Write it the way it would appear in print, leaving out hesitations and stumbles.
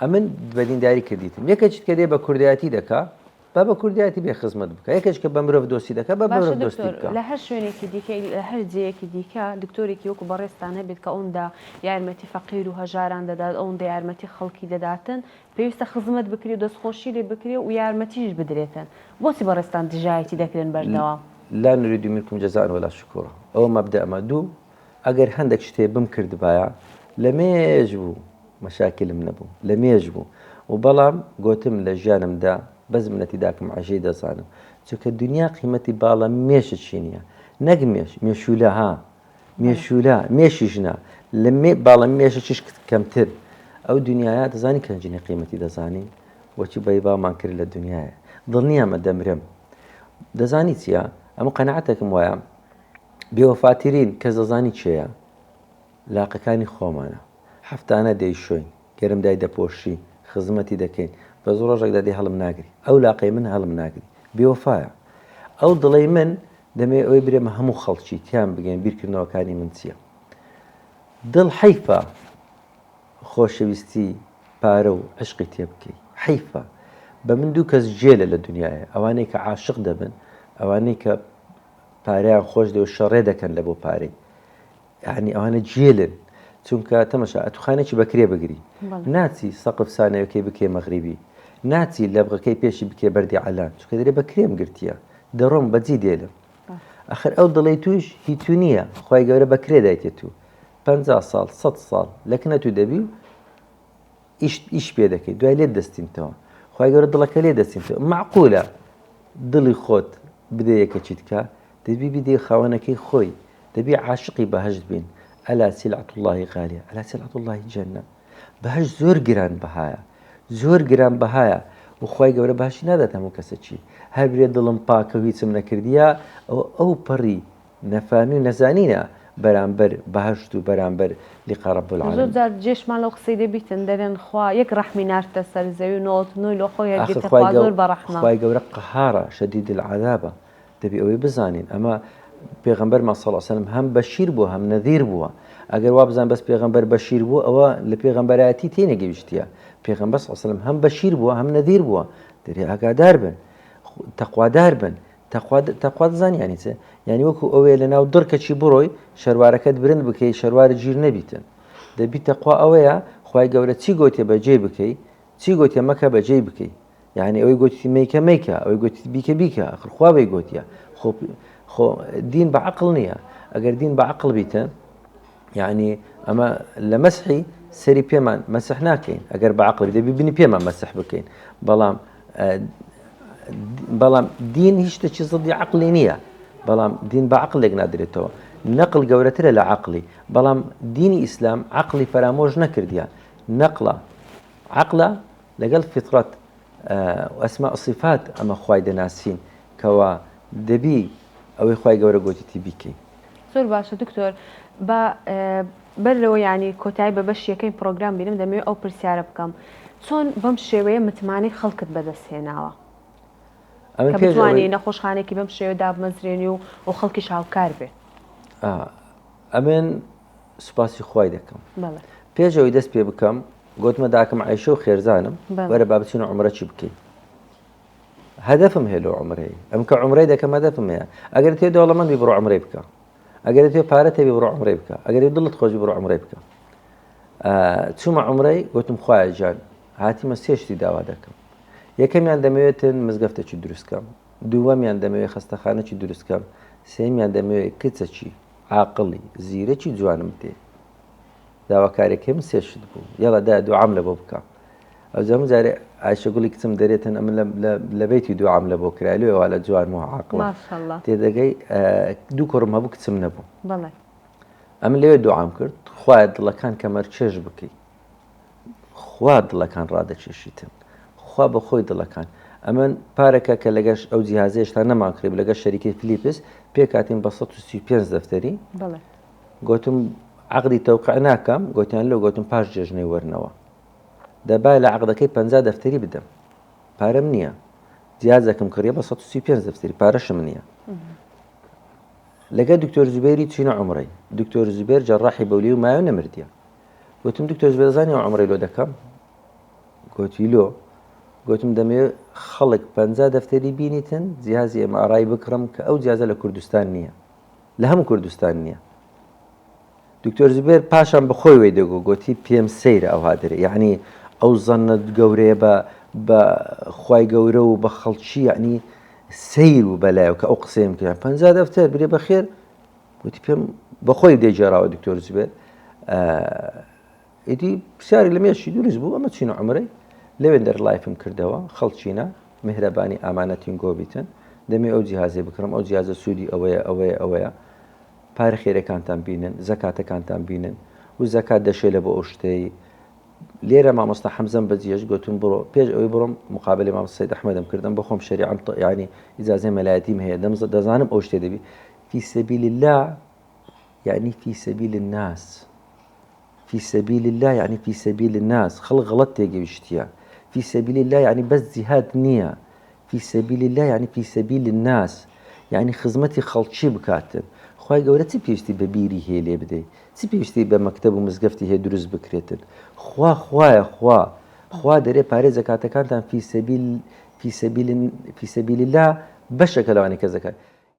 ئەمن بەدینداری کردیتم یەکێک کە دێ بە کوردایەتی دەکا بە کوردایەتی بێ خزمەت بکە یەکێک کە بە مرۆڤ دۆستی دەکا بە مرۆڤ دۆستی بکە لە هەر شوێنێکی دیکە لە هەر جەیەکی دیکە دکتۆرێکی وەکو بەڕێستان هەبێت کە ئەوەندا یارمەتی فەقیر و هەژاران دەدات ئەوەندا یارمەتی خەڵکی دەداتن پێویستە خزمەت بکرێ و دەستخۆشی لێ بکرێ و یارمەتیش بدرێتن بۆچی بەڕێستان دژایەتی دەکرێن بەردەوام لا نريد منكم جزاء ولا شكورا ئەو مەبدە ئەمە دوو ئەگەر هەندێک شتێ بم کردبایە لە مێژ بوو مەشاکلم نەبوو لە مێژ بوو و بەڵام گوتم لە ژیانمدا بەس منەتی داکەم عژەی دەزانم چونکە دنیا قیمەتی باڵە مێشت چی نییە نەک مێشولە ها مێشولە مێشی ژنە لە باڵە مێشە چیش کەمتر ئەو دنیاە دەزانی کەنجینی قیمەتی دەزانی وەچی بەی بامان کرد لە دنیاە دڵنیامە دەمرم دەزانی چییە ئەمە قەنەعەتێکم وایە بێوەفاترین کەس دەزانی چێیە لاقەکانی خۆمانە هەفتانە دەی شوین گەرم دای دەپۆشی خزمەتی دەکەین بە زۆر ڕۆژێک دەی هەڵم ناگری ئەو لاقەی من هەڵم ناگری بێوەفایە ئەو دڵی من دەمێ ئەوەی برێمە هەموو خەڵکی تیان بگەین بیرکردنەوەکانی من چییە دڵ حیفە خۆشەویستی پارە و عشقی تێ بکەی حیفە بە من دوو کەس جێلە لە دنیاە ئەوانەی کە عاشق دەبن ئەوانەی کە پارەیان خۆش دێ و شەڕێ دەکەن لە بۆ پارەی یعنی ئەوانە جێلن چونکە تەمەشا ئەتوخانێکی بەکرێ بگری ناچی سەقف سانەوەکەی بکێ مەغریبی ناچی لە بغەکەی پێشی بکێ بەردی عەلان چونکە دەرێ بەکرێم گرتیە دەڕۆم بەجی دێلم ئەخر ئەو دڵی توش هیچ نییە خی گەورە بەکرێ دایتێت و 50 ساڵ 100 ساڵ لەکنە تو دەبی ئیش پێ دەکەیت دوای لێت دەستینتەوە خی گەورە دڵەکە لێ دەستینتەوە معقولە دڵی خۆت بدە یەکە چیتکە دەبی بدێ خاوەنەکەی خۆی دەبی عاشقی بەهشت بین ئەلا سیلعەت اللهی غالیە ئەلا سیلعەت اللهی جەنە بەهشت زۆر گران بەهایە زۆر گران بەهایە و خی گەورە باشی نادات هەموو کەسە چی هەر برێ دڵم پاکە و هیچم نەکردیە ئەو پەڕی نەفامی و نەزانینە بەرامبەر بەهشت و بەرامبەر لیقا رەب العالەمین زۆر جار جێشمان لەو قسەی دەبیتن دەرێن خوا یەک ڕەحمی ناردە سەر زەوی و نۆی لۆ خۆی هەرگیتە خوا زۆر بەڕەحمە خی گەورە قەهارە شەدید العەذابە دەبی ئەوەی بزانین ئەمە پێغەمبەرمان صلی الله علیه و سلم هەم بەشیر بووە هەم نەذیر بووە ئەگەر وا بزان بەس پێغەمبەر بەشیر بوو ئەوە لە پێغەمبەرایەتی تێنەگەیشتیە پێغەمبەر صلی الله علیه و سلم هەم بەشیر بووە هەم نەذیر بووە دەرێ ئاگادار بن تەقوادار بن تەقوا دەزانی یانی چێ یعنی وەکو ئەوەیە لە ناو دڕکەچی بڕۆی شەروارەکەت برند بکەی شەروارە گیر نەبیتن دەبی تەقوا ئەوەیە خی گەورە چی گوتێ بەجێ بکەی چی گوتێ مەکە بەجێ بکەی یعنی ئەوەی گوتی میکە میکە ئەوەی گوتی بیکە بیکە خوا بەی گوتیە خۆ دین بە عەقڵ نییە ئەگەر دین بە عەقڵ بیتن یعنی ئەمە لە مەسحی سەری پێمان مەسح ناکەین ئەگەر بە عەقڵ دەبی بینی پێمان مەسح بکەین بەڵام دین هیچ شتێکی زڵدی عەقڵی نییە بەڵام دین بە عەقڵێک نادرێتەوە نەقڵ گەورەترە لە عەقڵی بەڵام دینی ئیسلام عەقڵی فەرامۆژ نەکردیە نەقڵە عەقڵە لەگەڵ فیتڕەت ئەسماء صفات ئەمە خوای دەناسین کەوا دەبی ئەوەی خی گەورە گوتیتی بیکەین زۆر باشە دکتۆر بە بەرەوە ینی کۆتایی بە بەش یەکەی پرۆگرام بینم دەمەوێت ئەو پرسیارە بکەم چۆن بەم شێوەیە متمانەی خەڵکت بەدەستهێناوە کە بتوانانی نەخۆشخانێکی بەم شێوە دابمەزرێنی و خەڵکی شاوکار بێ ئەمێن سوپاسی خوای دەکەم پێشەوەی دەست پێ بکەم گوتمە داکەم عیشە و خێرزانم وەرە با بچین عومرەچی بکەین هەدەفم هەیە لە عومرەی ئەم کە عومرەی دەکەم هەدەفم هەیە ئەگەر تێ دەوڵەمەندی بڕۆ عومرەی بکە ئەگەر تێ پارە تێبی بڕۆ عومرەی بکە ئەگەر دڵت خۆشی بڕۆ عومرەی بکە چوومە عومرەی گوتم خوایە جان هاتیمە سێ شتی داوا دەکەم یەکەمیان دەمەوێتن مزگەفتێکی دروستکەم دووەمیان دەمەوێت خەستەخانەی دروستکەم سێمیان دەمەوێت کچەکی عاقڵی زیرەکی جوانم تێ داواکارێکم سێشت بوو یاڵا دا دوعام لە بۆ بکە ئەو زەمو جارێ عایشەگوڵی کچم دەرێتن ئەمە لە بەیتی دوعام لە بۆ کرالوێەوە لە جوان و عاقڵ تێدەگەی دوو کوڕم هەبوو کچم نەبوو ئەم لەوێ دوعام کرد خوای دڵەکان کەمەر چێژ بکەی خوا دڵەکان ڕادەچێشیتن خوا بە خۆی دڵەکان ئەمن پارەکە کە لەگەش ئەو جیهازێشتا نەماکرێت لەگەش شەریکی فلیپس پێکاتین بە 135 دەفتەری گوتم عقدی تەوقع ناکەم گوتیان لەو گوتم پاش جێژنەی وەرنەوە دەبای لە عقدەکەی 50 دەفتەری بدەم پارەم نییە جیازەکەم کڕیە بە 135 دەفتەری پارەشم نییە لەگە دکتۆر زوبێری چینە عومرەی دکتۆر زوبێر جەڕاحی بەولی و مایە نەمردیە گوتم دکتۆر زوبێر زانی عومرەی لۆ دەکەم گوتیلۆ گوتم دەمێ خەڵک 50 دەفتەری بینیتن جیهازی MRI بکڕم کە ئەو جیازە لە کوردستان نییە لە هەموو کوردستان نییە. دکتۆر زبێر پاشان بەخۆی وێ دەگۆ گوتی پێم سەیرە ئەو هادرێ یعنی ئەو زەنت گەورەیە بە خوای گەورە و بە خەڵکی یعنی سیر و بەلایە کە ئەو قسەیم کرد 50 دەفتەر برێ بەخێر گوتی پێم بەخۆی دێجێراوە دکتۆر زبێر ئیدی پرسیاری لە مێشی دروست بوو ئەمە چینە عمرەی لەوێن دەرلایفم کردەوە خەڵچینە میهرەبانی ئامانەتین گۆبیتن دەمێ ئەو جیهازێ بکڕم ئەو جیازە سوودی ئەوەیە پارە خێرەکانتان بینن زەکاتەکانتان بینن و زەکات دەشێ لە بۆ ئەو شتەی لێرە مامۆستا حەمزەم بەجێش گوتم بڕۆ پێش ئەوەی بڕۆم مقابلی مامۆستا سەید ئەحمەدم کردم بە خۆم شەریعەم یعنی ئیجازەی مەلایەتیم هەیە دەزانم ئەو شتێ دەبی فی سەبیل الله يعني في سبيل الناس في سبيل الله يعني في سبيل الناس خلق غلط تيجي بشتيا في سبيل الله يعني بس جهاد نية في سبيل الله يعني في سبيل الناس يعني خدمتي خلشي بكاتب خواهي قولة تي بيشتي ببيري هي لي بدي تي بيشتي بمكتب ومزقفتي هي دروز بكريتن خوا دري باري زكاة كانت في سبيل الله بشكل يعني كزكاة